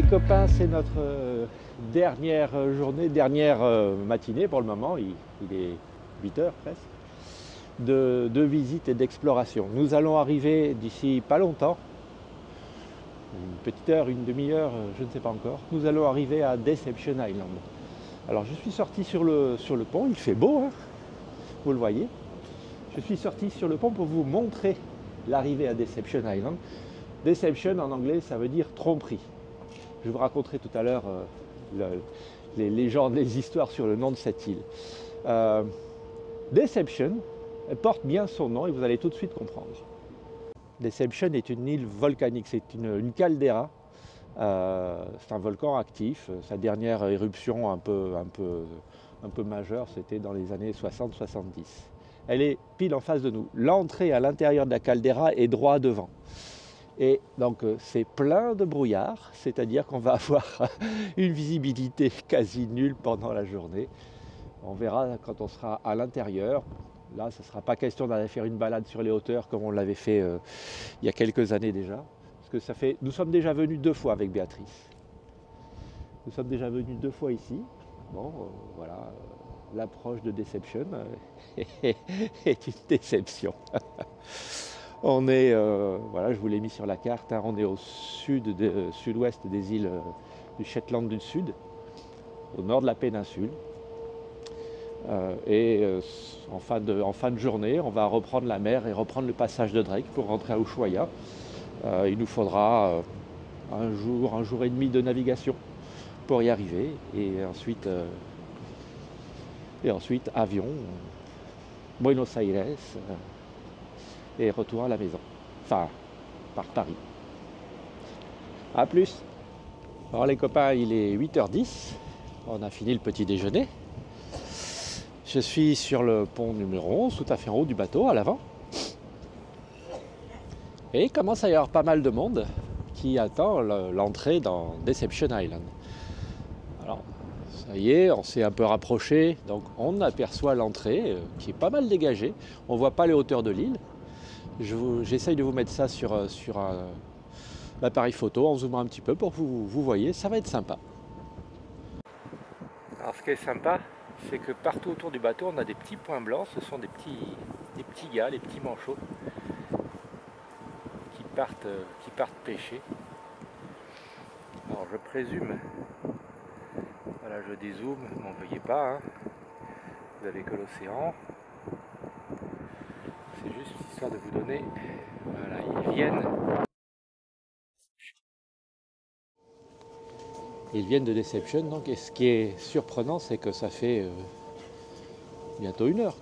copains, c'est notre dernière journée, dernière matinée pour le moment, il est 8 heures presque, de visite et d'exploration. Nous allons arriver d'ici pas longtemps, une petite heure, une demi-heure, je ne sais pas encore, nous allons arriver à Deception Island. Alors je suis sorti sur le pont, il fait beau, hein, vous le voyez. Je suis sorti sur le pont pour vous montrer l'arrivée à Deception Island. Deception en anglais, ça veut dire tromperie. Je vous raconterai tout à l'heure les légendes, les histoires sur le nom de cette île. Deception, elle porte bien son nom et vous allez tout de suite comprendre. Deception est une île volcanique, c'est une caldeira. C'est un volcan actif. Sa dernière éruption un peu majeure, c'était dans les années 60-70. Elle est pile en face de nous. L'entrée à l'intérieur de la caldeira est droit devant. Et donc c'est plein de brouillard, c'est-à-dire qu'on va avoir une visibilité quasi nulle pendant la journée. On verra quand on sera à l'intérieur. Là, ce ne sera pas question d'aller faire une balade sur les hauteurs comme on l'avait fait il y a quelques années déjà. Parce que nous sommes déjà venus 2 fois avec Béatrice. Nous sommes déjà venus 2 fois ici. Bon, voilà, l'approche de Deception est une déception. On est, voilà, je vous l'ai mis sur la carte, hein, on est au sud-ouest des îles du Shetland du Sud, au nord de la péninsule. En fin de journée, on va reprendre la mer et reprendre le passage de Drake pour rentrer à Ushuaia. Il nous faudra un jour et demi de navigation pour y arriver. Et ensuite avion, Buenos Aires, et retour à la maison. Enfin, par Paris. A plus. Alors les copains, il est 8h10. On a fini le petit déjeuner. Je suis sur le pont numéro 11, tout à fait en haut du bateau, à l'avant. Et il commence à y avoir pas mal de monde qui attend l'entrée dans Deception Island. Alors, ça y est, on s'est un peu rapproché, donc on aperçoit l'entrée qui est pas mal dégagée. On ne voit pas les hauteurs de l'île. J'essaye de vous mettre ça sur un appareil photo en zoomant un petit peu pour que vous voyez, ça va être sympa. Alors ce qui est sympa, c'est que partout autour du bateau, on a des petits points blancs, ce sont des petits gars, les petits manchots, qui partent pêcher. Alors je présume, voilà, je dézoome, n'en veuillez pas, hein. Vous n'avez que l'océan. C'est juste histoire de vous donner, voilà, ils viennent de Deception, donc, et ce qui est surprenant, c'est que ça fait bientôt 1 heure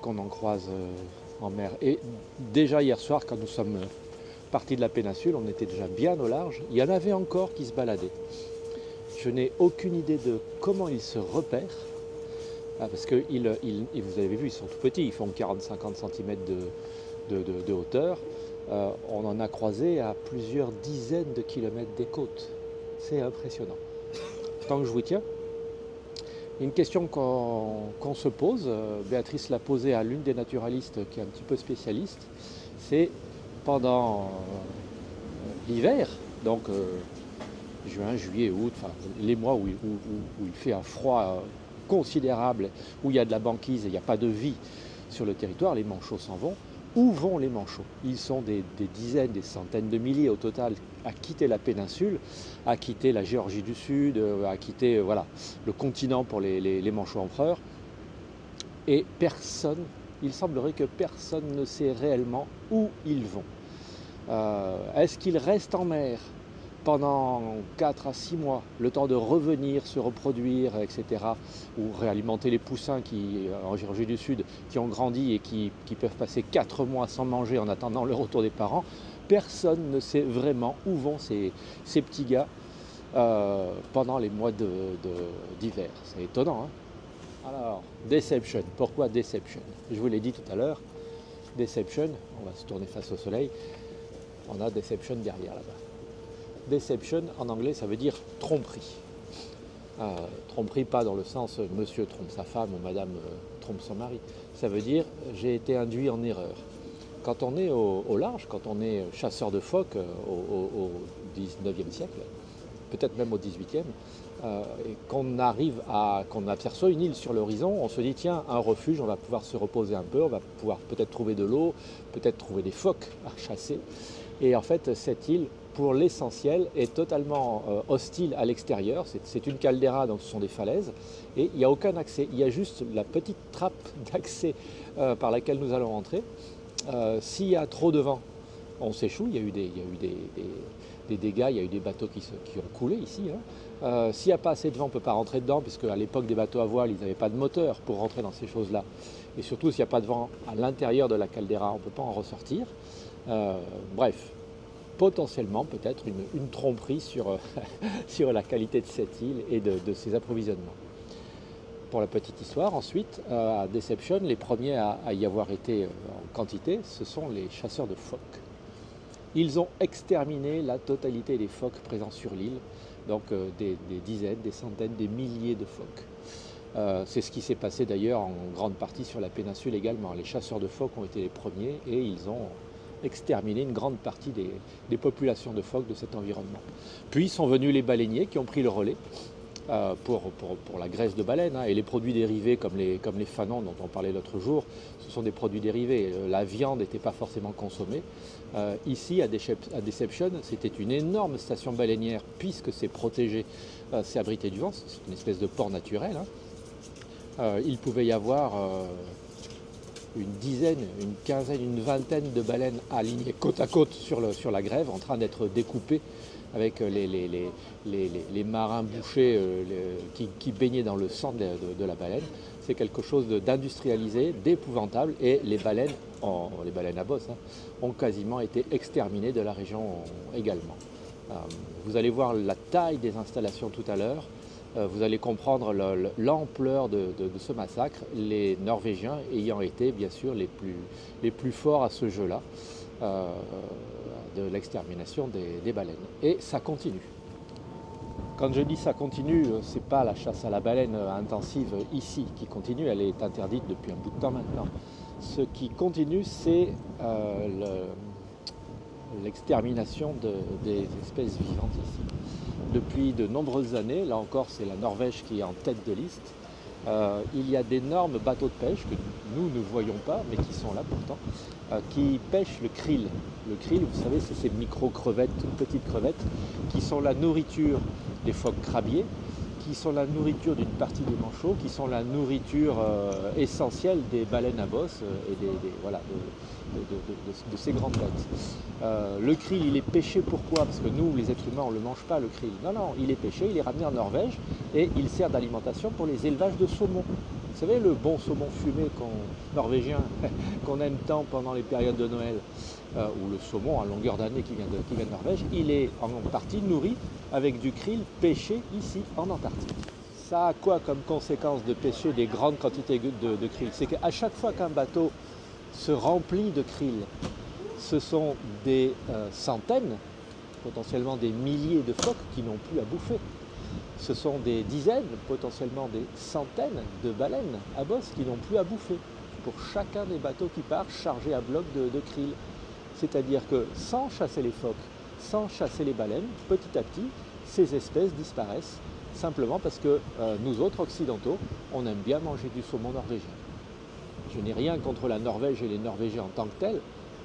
qu'on en croise en mer. Et déjà hier soir, quand nous sommes partis de la péninsule, on était déjà bien au large. Il y en avait encore qui se baladaient. Je n'ai aucune idée de comment ils se repèrent, parce que vous avez vu, ils sont tout petits, ils font 40-50 cm de hauteur. On en a croisé à plusieurs dizaines de kilomètres des côtes. C'est impressionnant. Tant que je vous tiens, une question qu'on se pose, Béatrice l'a posée à l'une des naturalistes qui est un petit peu spécialiste, c'est pendant l'hiver, donc juin, juillet, août, enfin, les mois où il fait un froid considérable, où il y a de la banquise et il n'y a pas de vie sur le territoire, les manchots s'en vont. Où vont les manchots? Ils sont des dizaines, des centaines de milliers au total à quitter la péninsule, à quitter la Géorgie du Sud, à quitter voilà, le continent pour les manchots empereurs. Et personne, il semblerait que personne ne sait réellement où ils vont. Est-ce qu'ils restent en mer pendant 4 à 6 mois, le temps de revenir, se reproduire, etc., ou réalimenter les poussins en Géorgie du Sud, qui ont grandi et qui peuvent passer 4 mois sans manger en attendant le retour des parents? Personne ne sait vraiment où vont ces petits gars pendant les mois d'hiver. C'est étonnant, hein? Alors, Deception. Pourquoi Deception? Je vous l'ai dit tout à l'heure, Deception, on va se tourner face au soleil, on a Deception derrière là-bas. Deception, en anglais, ça veut dire tromperie. Tromperie, pas dans le sens monsieur trompe sa femme ou madame trompe son mari. Ça veut dire j'ai été induit en erreur. Quand on est au large, quand on est chasseur de phoques au 19e siècle, peut-être même au XVIIIe, et qu'on aperçoit une île sur l'horizon, on se dit tiens, un refuge, on va pouvoir se reposer un peu, on va pouvoir peut-être trouver de l'eau, peut-être trouver des phoques à chasser. Et en fait, cette île, pour l'essentiel, est totalement hostile à l'extérieur. C'est une caldeira, donc ce sont des falaises, et il n'y a aucun accès. Il y a juste la petite trappe d'accès par laquelle nous allons entrer. S'il y a trop de vent, on s'échoue. Il y a eu des dégâts, il y a eu des bateaux qui ont coulé ici. S'il n'y a pas assez de vent, on ne peut pas rentrer dedans, puisque à l'époque des bateaux à voile, ils n'avaient pas de moteur pour rentrer dans ces choses-là. Et surtout, s'il n'y a pas de vent à l'intérieur de la caldeira, on ne peut pas en ressortir. Bref, potentiellement peut-être une tromperie sur, sur la qualité de cette île et de ses approvisionnements. Pour la petite histoire, ensuite, à Deception, les premiers à y avoir été en quantité, ce sont les chasseurs de phoques. Ils ont exterminé la totalité des phoques présents sur l'île, donc des dizaines, des centaines, des milliers de phoques. C'est ce qui s'est passé d'ailleurs en grande partie sur la péninsule également. Les chasseurs de phoques ont été les premiers et ils ont exterminé une grande partie des populations de phoques de cet environnement. Puis sont venus les baleiniers qui ont pris le relais pour la graisse de baleine, et les produits dérivés comme les fanons dont on parlait l'autre jour, ce sont des produits dérivés. La viande n'était pas forcément consommée. Ici, à Deception, c'était une énorme station baleinière puisque c'est protégé, c'est abrité du vent, c'est une espèce de port naturel. Il pouvait y avoir une dizaine, une quinzaine, une vingtaine de baleines alignées côte à côte sur la grève, en train d'être découpées avec les marins bouchés qui baignaient dans le sang de la baleine. C'est quelque chose d'industrialisé, d'épouvantable, et les baleines à bosse, ont quasiment été exterminées de la région également. Vous allez voir la taille des installations tout à l'heure. Vous allez comprendre l'ampleur de ce massacre, les Norvégiens ayant été bien sûr les plus forts à ce jeu-là, de l'extermination des baleines. Et ça continue. Quand je dis ça continue, ce n'est pas la chasse à la baleine intensive ici qui continue, elle est interdite depuis un bout de temps maintenant. Ce qui continue, c'est l'extermination des espèces vivantes ici. Depuis de nombreuses années, là encore c'est la Norvège qui est en tête de liste, il y a d'énormes bateaux de pêche que nous ne voyons pas, mais qui sont là pourtant, qui pêchent le krill. Le krill, vous savez, c'est ces micro-crevettes, toutes petites crevettes, qui sont la nourriture des phoques crabiers, qui sont la nourriture d'une partie des manchots, qui sont la nourriture essentielle des baleines à bosse et de ces grandes bêtes. Le krill, il est pêché pourquoi? Parce que nous, les êtres humains, on ne le mange pas, le krill. Non, non, il est pêché, il est ramené en Norvège et il sert d'alimentation pour les élevages de saumon. Vous savez, le bon saumon fumé norvégien qu'on aime tant pendant les périodes de Noël, ou le saumon à longueur d'année qui vient de Norvège, il est en partie nourri avec du krill pêché ici en Antarctique. Ça a quoi comme conséquence de pêcher des grandes quantités de krill? C'est qu'à chaque fois qu'un bateau se remplit de krill, ce sont des centaines, potentiellement des milliers de phoques qui n'ont plus à bouffer. Ce sont des dizaines, potentiellement des centaines de baleines à bosse qui n'ont plus à bouffer pour chacun des bateaux qui partent chargés à bloc de krill. C'est-à-dire que sans chasser les phoques, sans chasser les baleines, petit à petit, ces espèces disparaissent, simplement parce que nous autres occidentaux, on aime bien manger du saumon norvégien. Je n'ai rien contre la Norvège et les Norvégiens en tant que tels,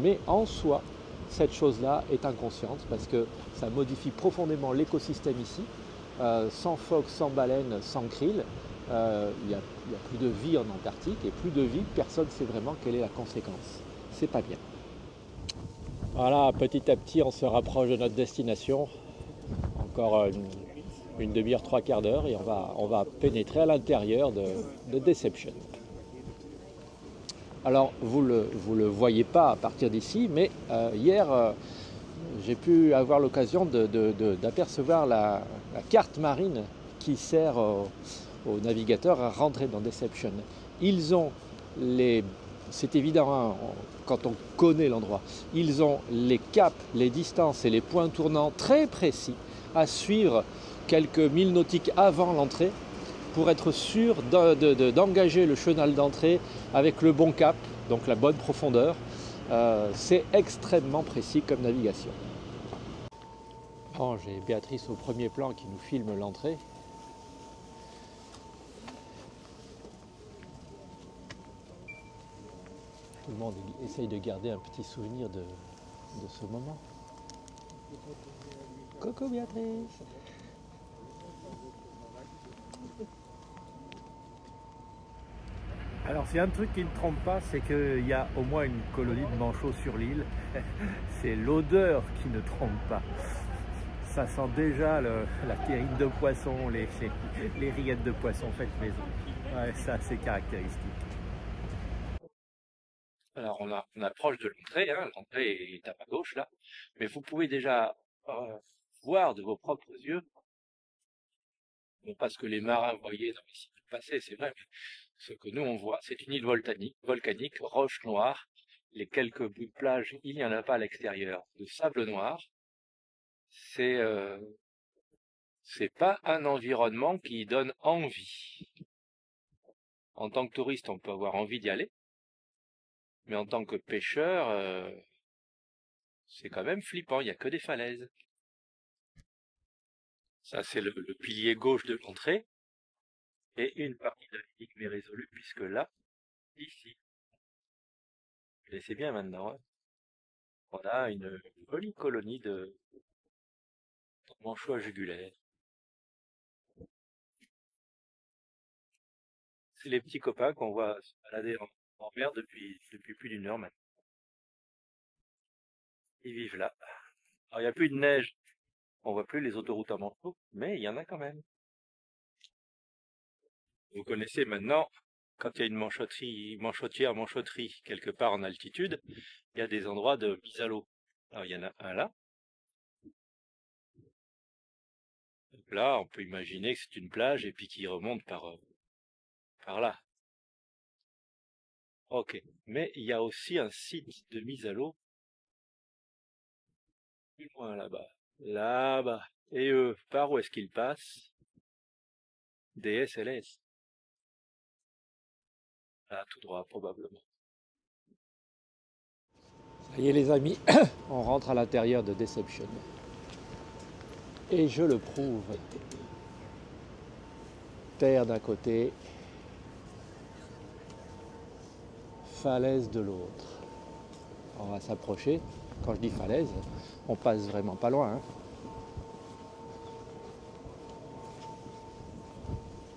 mais en soi, cette chose-là est inconsciente parce que ça modifie profondément l'écosystème ici. Sans phoques, sans baleines, sans krill, il n'y a plus de vie en Antarctique, et plus de vie, personne ne sait vraiment quelle est la conséquence. C'est pas bien. Voilà, petit à petit, on se rapproche de notre destination. Encore une demi-heure, trois quarts d'heure, et on va pénétrer à l'intérieur de Deception. Alors, vous le voyez pas à partir d'ici, mais hier, j'ai pu avoir l'occasion d'apercevoir la carte marine qui sert aux navigateurs à rentrer dans Deception. Ils ont c'est évident quand on connaît l'endroit, ils ont les caps, les distances et les points tournants très précis à suivre quelques milles nautiques avant l'entrée pour être sûr d'engager le chenal d'entrée avec le bon cap, donc la bonne profondeur. C'est extrêmement précis comme navigation. Bon, j'ai Béatrice au premier plan qui nous filme l'entrée. Tout le monde essaye de garder un petit souvenir de ce moment. Coucou Béatrice! Alors c'est un truc qui ne trompe pas, c'est qu'il y a au moins une colonie de manchots sur l'île. C'est l'odeur qui ne trompe pas. Ça sent déjà la terrine de poisson, les rillettes de poisson faites maison. Ouais, ça c'est caractéristique. Alors on approche de l'entrée, hein, l'entrée est à ma gauche là, mais vous pouvez déjà voir de vos propres yeux, non pas ce que les marins voyaient dans les sites passés, c'est vrai, mais ce que nous on voit, c'est une île volcanique, roche noire, les quelques bouts de plage, il n'y en a pas à l'extérieur, de sable noir. C'est pas un environnement qui donne envie. En tant que touriste, on peut avoir envie d'y aller, mais en tant que pêcheur, c'est quand même flippant, il n'y a que des falaises. Ça, c'est le pilier gauche de l'entrée, et une partie de l'énigme est résolue, puisque là, ici, vous laissez bien maintenant, hein, on a une jolie colonie de manchots jugulaires. C'est les petits copains qu'on voit se balader en mer depuis plus d'une heure maintenant. Ils vivent là. Alors, il n'y a plus de neige, on voit plus les autoroutes à manchots, mais il y en a quand même. Vous connaissez maintenant, quand il y a une manchoterie quelque part en altitude, il y a des endroits de mise à l'eau. Alors, il y en a un là. Donc là, on peut imaginer que c'est une plage et puis qu'il remonte par là. Ok. Mais il y a aussi un site de mise à l'eau plus loin là-bas. Là-bas. Et eux, par où est-ce qu'ils passent? Des SLS. Là, tout droit, probablement. Ça y est les amis, on rentre à l'intérieur de Deception. Et je le prouve. Terre d'un côté, falaise de l'autre. On va s'approcher. Quand je dis falaise, on passe vraiment pas loin, hein.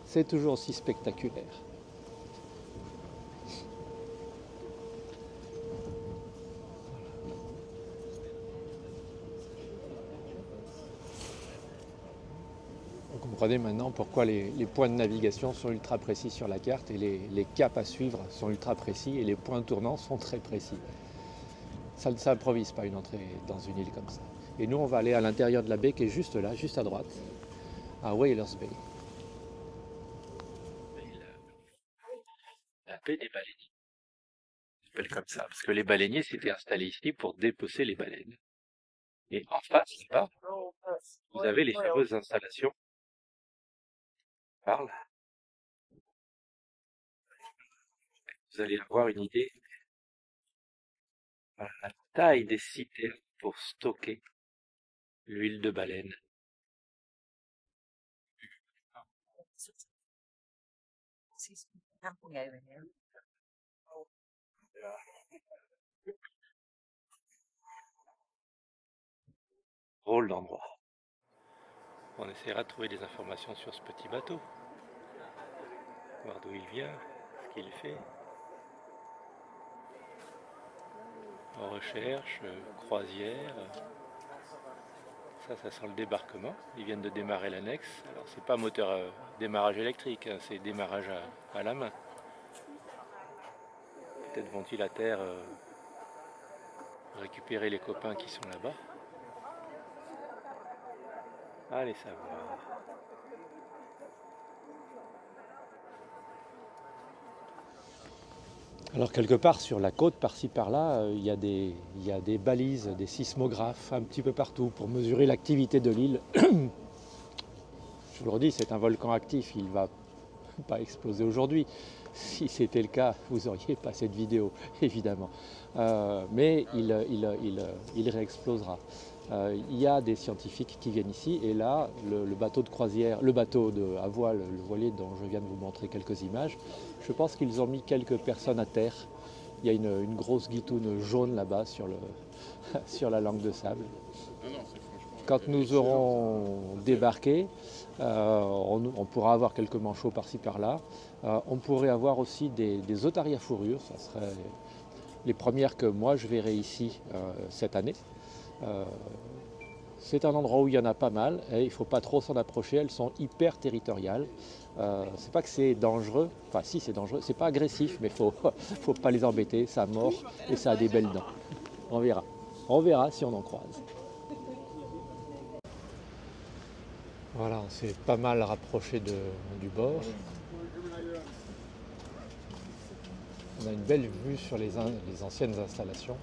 C'est toujours aussi spectaculaire. Vous comprenez maintenant pourquoi les points de navigation sont ultra précis sur la carte et les caps à suivre sont ultra précis et les points tournants sont très précis. Ça ne s'improvise pas une entrée dans une île comme ça. Et nous on va aller à l'intérieur de la baie qui est juste là, juste à droite, à Whalers Bay. La baie des baleiniers. On s'appelle comme ça, parce que les baleiniers s'étaient installés ici pour dépecer les baleines. Et en face, là-bas, vous avez les fameuses installations. Parle. Vous allez avoir une idée de la taille des citernes pour stocker l'huile de baleine. Drôle d'endroit. On essaiera de trouver des informations sur ce petit bateau. Voir d'où il vient, ce qu'il fait. En recherche, croisière. Ça sent le débarquement. Ils viennent de démarrer l'annexe. Alors c'est pas moteur démarrage électrique, hein, c'est démarrage à la main. Peut-être vont-ils à terre récupérer les copains qui sont là-bas. Allez savoir. Alors quelque part sur la côte, par-ci par-là, il y a des balises, des sismographes un petit peu partout pour mesurer l'activité de l'île. Je vous le redis, c'est un volcan actif, il ne va pas exploser aujourd'hui. Si c'était le cas, vous n'auriez pas cette vidéo, évidemment. Mais il réexplosera. Il y a des scientifiques qui viennent ici et là, le bateau de croisière, le bateau à voile, le voilier dont je viens de vous montrer quelques images, je pense qu'ils ont mis quelques personnes à terre. Il y a une grosse guitoune jaune là-bas sur, sur la langue de sable. Quand nous aurons débarqué, on pourra avoir quelques manchots par-ci par-là. On pourrait avoir aussi des otaries à fourrure, ça serait les premières que moi je verrai ici cette année. C'est un endroit où il y en a pas mal et il ne faut pas trop s'en approcher, elles sont hyper territoriales. C'est pas que c'est dangereux, enfin si c'est dangereux, c'est pas agressif, mais faut pas les embêter, ça mord et ça a des belles dents. On verra si on en croise. Voilà, on s'est pas mal rapproché du bord. On a une belle vue sur les anciennes installations.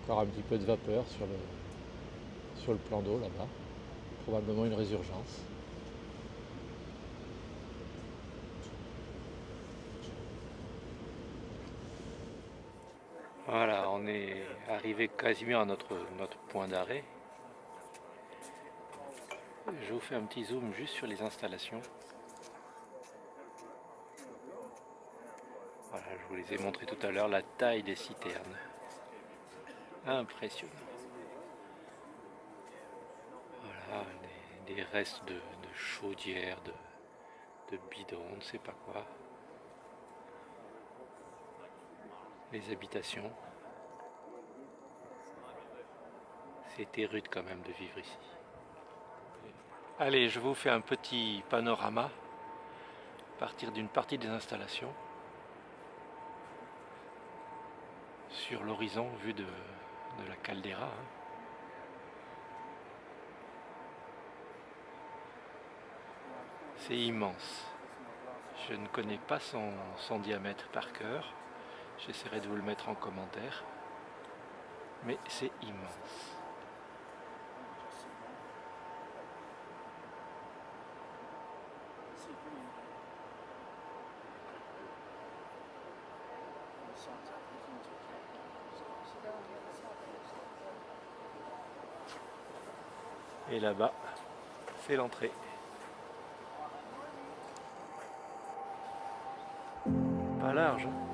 Encore un petit peu de vapeur sur le plan d'eau là-bas. Probablement une résurgence. Voilà, on est arrivé quasiment à notre point d'arrêt. Je vous fais un petit zoom juste sur les installations. Voilà, je vous les ai montré tout à l'heure, la taille des citernes. Impressionnant. Voilà, des restes de chaudières, de bidons, on ne sait pas quoi. Les habitations. C'était rude quand même de vivre ici. Allez, je vous fais un petit panorama à partir d'une partie des installations sur l'horizon vu de la caldeira. C'est immense. Je ne connais pas son diamètre par cœur. J'essaierai de vous le mettre en commentaire. Mais c'est immense. Et là-bas, c'est l'entrée. Pas large, hein.